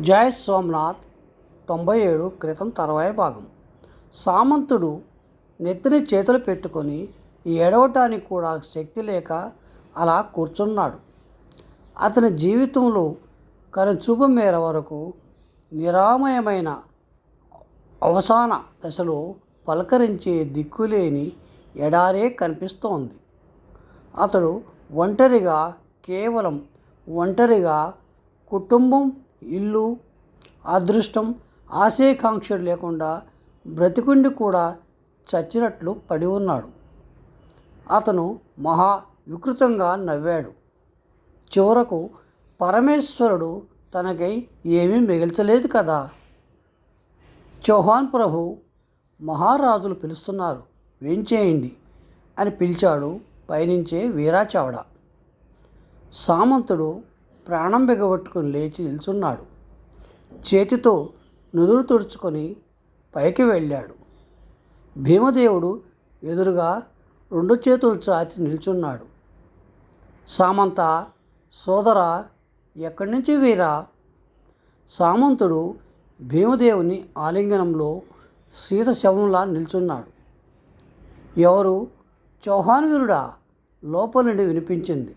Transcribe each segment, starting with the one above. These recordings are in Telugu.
జై సోమనాథ్ 97 క్రితం తర్వాయి భాగం. సామంతుడు నెత్తిని చేతులు పెట్టుకొని ఏడవటానికి కూడా శక్తి లేక అలా కూర్చున్నాడు. అతని జీవితంలో కనుచూపు మేర వరకు నిరామయమైన అవసాన దశలో పలకరించే దిక్కులేని ఎడారే కనిపిస్తోంది. అతడు కేవలం ఒంటరిగా కుటుంబం, ఇల్లు, అదృష్టం, ఆశయకాంక్షలు లేకుండా బ్రతికుండి కూడా చచ్చినట్లు పడి ఉన్నాడు. అతను మహా వికృతంగా నవ్వాడు. చివరకు పరమేశ్వరుడు తనకై ఏమీ మిగల్చలేదు కదా. చౌహాన్ ప్రభు, మహారాజులు పిలుస్తున్నారు, వేంచేయండి అని పిలిచాడు పైనుంచే వీరాచావడ. సామంతుడు ప్రాణం బిగబట్టుకుని లేచి నిల్చున్నాడు. చేతితో నుదురు తుడుచుకొని పైకి వెళ్ళాడు. భీమదేవుడు ఎదురుగా 2 చేతులు చాచి నిల్చున్నాడు. సామంత సోదరా, ఎక్కడి నుంచి వీరా? సామంతుడు భీమదేవుని ఆలింగనంలో సీత శవంలా నిల్చున్నాడు. ఎవరు? చౌహాన్ వీరుడా? లోపల నుండి వినిపించింది.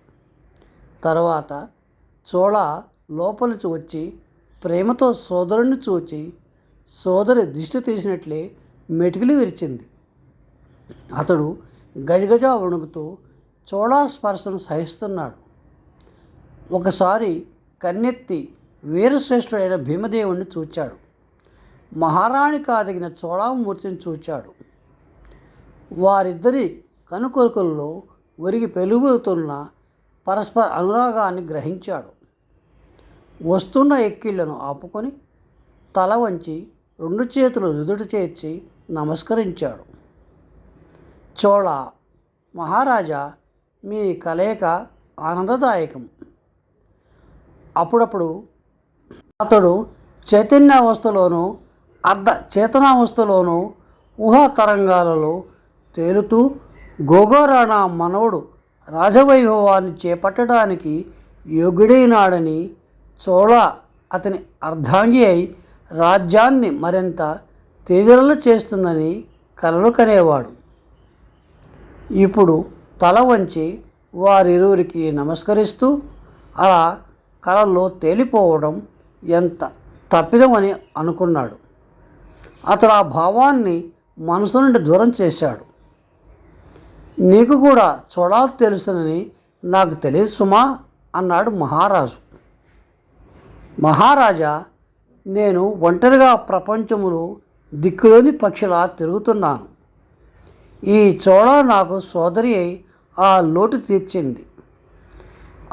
తర్వాత చోళ లోపలికి వచ్చి ప్రేమతో సోదరుణ్ణి చూచి సోదరి దిష్టి తీసినట్లే మెటికిలి విరిచింది. అతడు గజగజ వణుకుతూ చోళా స్పర్శను సహిస్తున్నాడు. ఒకసారి కన్నెత్తి వీరశ్రేష్ఠుడైన భీమదేవుణ్ణి చూచాడు. మహారాణి కాదగిన చోళామూర్తిని చూచాడు. వారిద్దరి కనుకొరుకుల్లో ఒరిగి పెలుగుతున్న పరస్పర అనురాగాన్ని గ్రహించాడు. వస్తున్న ఎక్కిళ్లను ఆపుకొని తల వంచి 2 చేతులు నుదుట చేర్చి నమస్కరించాడు. చోళ మహారాజా, మీ కలయిక ఆనందదాయకం. అప్పుడప్పుడు అతడు చైతన్యావస్థలోనూ అర్ధ చేతనావస్థలోనూ ఊహా తరంగాలలో తేలుతూ గోగోరాణా మనవడు రాజవైభవాన్ని చేపట్టడానికి యోగ్యుడైనాడని, చోళ అతని అర్ధాంగి అయి రాజ్యాన్ని మరింత తేజరలు చేస్తుందని కలలు కనేవాడు. ఇప్పుడు తల వంచి వారిరువురికి నమస్కరిస్తూ అలా కలలో తేలిపోవడం ఎంత తప్పిదమని అనుకున్నాడు. అతడు ఆ భావాన్ని మనసు నుండి దూరం చేశాడు. నీకు కూడా చూడాలి తెలుసునని నాకు తెలియదు సుమా అన్నాడు మహారాజు. మహారాజా, నేను ఒంటరిగా ప్రపంచములో దిక్కులోని పక్షిలా తిరుగుతున్నాను. ఈ చోళ నాకు సోదరి అయి ఆ లోటు తీర్చింది.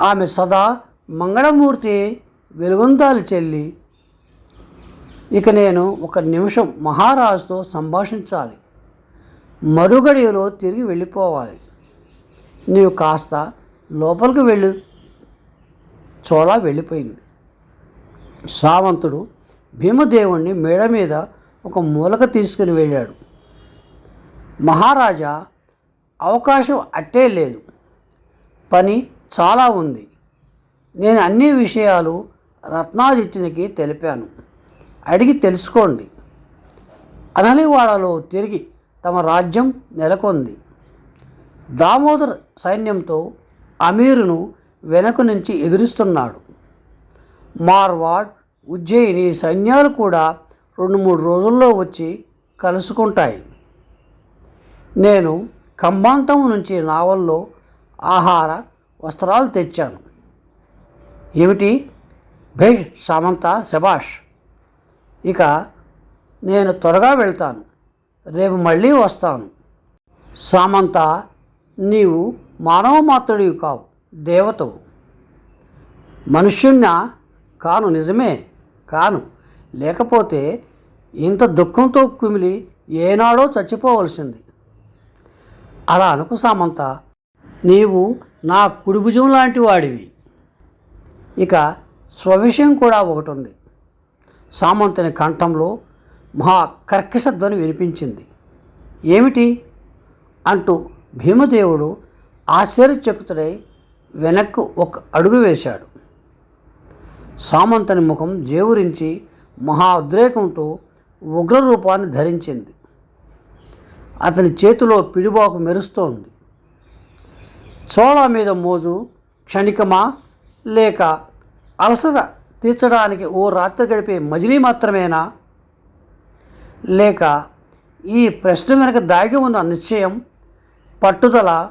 ఆమె సదా మంగళమూర్తి వెలుగొందాలి చెల్లి. ఇక నేను 1 నిమిషం మహారాజుతో సంభాషించాలి. మరుగడిలో తిరిగి వెళ్ళిపోవాలి. నీవు కాస్త లోపలికి వెళ్ళు. చోళ వెళ్ళిపోయింది. సామంతుడు భీమదేవుణ్ణి మేడ మీద ఒక మూలకు తీసుకుని వెళ్ళాడు. మహారాజా, అవకాశం అట్టే లేదు. పని చాలా ఉంది. నేను అన్ని విషయాలు రత్నాదిత్యునికి తెలిపాను. అడిగి తెలుసుకోండి. అనలివాడలో తిరిగి తమ రాజ్యం నెలకొంది. దామోదర్ సైన్యంతో అమీరును వెనక నుంచి ఎదురిస్తున్నాడు. మార్వాడ్, ఉజ్జయిని సైన్యాలు కూడా 2-3 రోజుల్లో వచ్చి కలుసుకుంటాయి. నేను కంబాంతం నుంచి నావల్లో ఆహార వస్త్రాలు తెచ్చాను. ఏమిటి? భేష్ సామంత, శబాష్. ఇక నేను త్వరగా వెళ్తాను. రేపు మళ్ళీ వస్తాను. సామంత, నీవు మానవ మాత్రుడివి కావు, దేవతవు. మనుష్యుణ్ణా? కాను. నిజమే కాను. లేకపోతే ఇంత దుఃఖంతో కుమిలి ఏనాడో చచ్చిపోవలసింది. అలా అనుకు సామంత. నీవు నా కుడిభుజం లాంటి వాడివి. ఇక స్వవిషయం కూడా ఒకటి ఉంది. సామంతుని కంఠంలో మహా కర్కశధ్వని వినిపించింది. ఏమిటి అంటూ భీమదేవుడు ఆశ్చర్యచకితుడై వెనక్కు 1 అడుగు వేశాడు. సామంతుని ముఖం జేవురించి మహా ఉద్రేకంతో ఉగ్రరూపాన్ని ధరించింది. అతని చేతిలో పిడిబాకు మెరుస్తోంది. చోళ మీద మోజు క్షణికమా, లేక అలసట తీర్చడానికి ఓ రాత్రి గడిపే మజిలీ మాత్రమేనా? లేక ఈ ప్రశ్న వెనక దాగి ఉన్న నిశ్చయం, పట్టుదల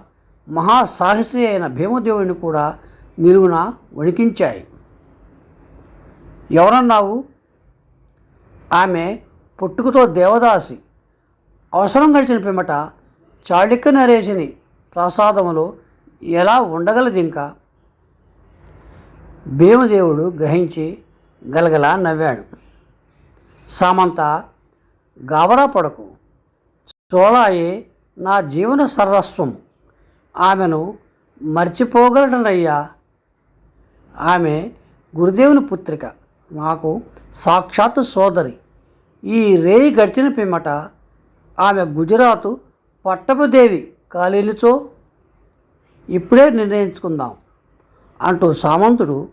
మహాసాహసి అయిన భీమదేవుడిని కూడా నిలువున వణికించాయి. ఎవరన్నావు? ఆమె పుట్టుకతో దేవదాసి. అవసరం గడిచిన పిమ్మట చాళుక్య నరేషుని ప్రసాదములో ఎలా ఉండగలది ఇంకా? భీమదేవుడు గ్రహించి గలగలా నవ్వాడు. సామంత, గాబరా పడకు. చోళాయే నా జీవన సర్వస్వం. ఆమెను మర్చిపోగలనయ్యా. ఆమె గురుదేవుని పుత్రిక, నాకు సాక్షాత్తు సోదరి. ఈ రేయి గడిచిన పిమ్మట ఆమె గుజరాతు పట్టపుదేవి కాలేనిచో ఇప్పుడే నిర్ణయించుకుందాం అంటూ సామంతుడు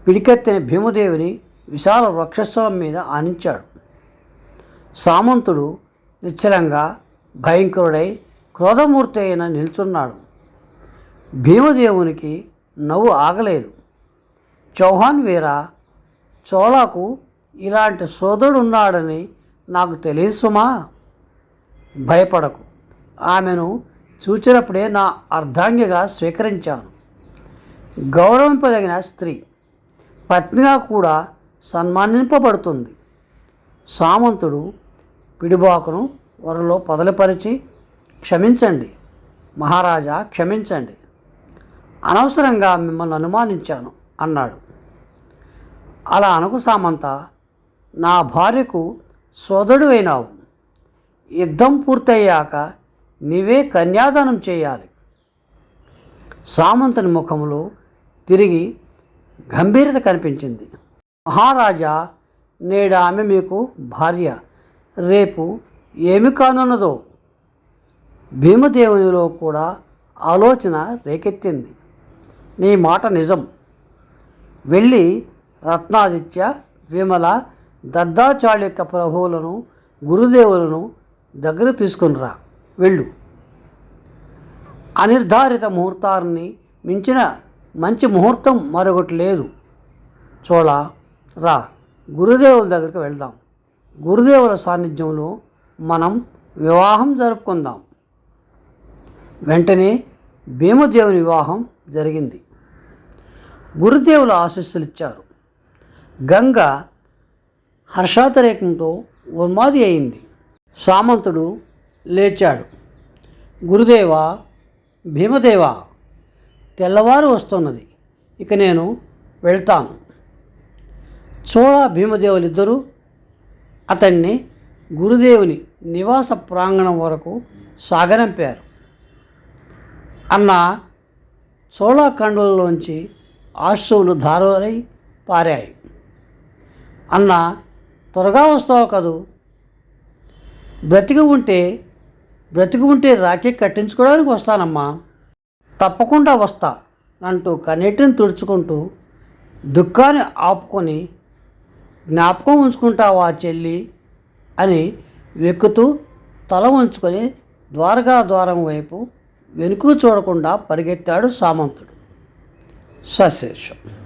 పిడికెత్తిన భీమదేవిని విశాల వక్షస్థలం మీద ఆనించాడు. సామంతుడు నిశ్చలంగా భయంకరుడై క్రోధమూర్తి అయిన నిల్చున్నాడు. భీమదేవునికి నవ్వు ఆగలేదు. చౌహాన్ వీరా, చోళాకు ఇలాంటి సోదరుడున్నాడని నాకు తెలియదు సుమా. భయపడకు. ఆమెను చూచినప్పుడే నా అర్ధాంగిగా స్వీకరించాను. గౌరవింపదగిన స్త్రీ, పత్నిగా కూడా సన్మానింపబడుతుంది. సామంతుడు పిడిబాకును వరలో పొదలుపరిచి, క్షమించండి మహారాజా, క్షమించండి. అనవసరంగా మిమ్మల్ని అనుమానించాను అన్నాడు. అలా అనకు సామంత. నా భార్యకు సోదరుడు అయినావు. యుద్ధం పూర్తయ్యాక నీవే కన్యాదానం చేయాలి. సామంతుని ముఖంలో తిరిగి గంభీరత కనిపించింది. మహారాజా, నేడు ఆమె మీకు భార్య, రేపు ఏమి కానున్నదో? భీమదేవునిలో కూడా ఆలోచన రేకెత్తింది. నీ మాట నిజం. వెళ్ళి రత్నాదిత్య, విమల, దద్దాచాళుక్య ప్రభువులను, గురుదేవులను దగ్గర తీసుకునిరా. వెళ్ళు. అనిర్ధారిత ముహూర్తాన్ని మించిన మంచి ముహూర్తం మరొకటి లేదు. చోళ, రా, గురుదేవుల దగ్గరికి వెళ్దాం. గురుదేవుల సాన్నిధ్యంలో మనం వివాహం జరుపుకుందాం. వెంటనే భీమదేవుని వివాహం జరిగింది. గురుదేవుల ఆశీస్సులు ఇచ్చారు. గంగ హర్షాతిరేకంతో ఉన్మాది అయింది. సామంతుడు లేచాడు. గురుదేవా, భీమదేవా, తెల్లవారు వస్తున్నది. ఇక నేను వెళ్తాను. చోళ భీమదేవులిద్దరూ అతన్ని గురుదేవుని నివాస ప్రాంగణం వరకు సాగనంపారు. అన్న చోళాఖండంలోంచి ఆశ్రువులు ధారలై పారాయి. అన్న, త్వరగా వస్తావు కదూ? బ్రతికి ఉంటే రాఖీ కట్టించుకోవడానికి వస్తానమ్మా. తప్పకుండా వస్తా అంటూ కన్నీటిని తుడుచుకుంటూ దుఃఖాన్ని ఆపుకొని, జ్ఞాపకం ఉంచుకుంటావా చెల్లి అని వెక్కుతూ తల ఉంచుకొని ద్వారకా ద్వారం వైపు వెనుక చూడకుండా పరిగెత్తాడు సామంతుడు. సశేషం.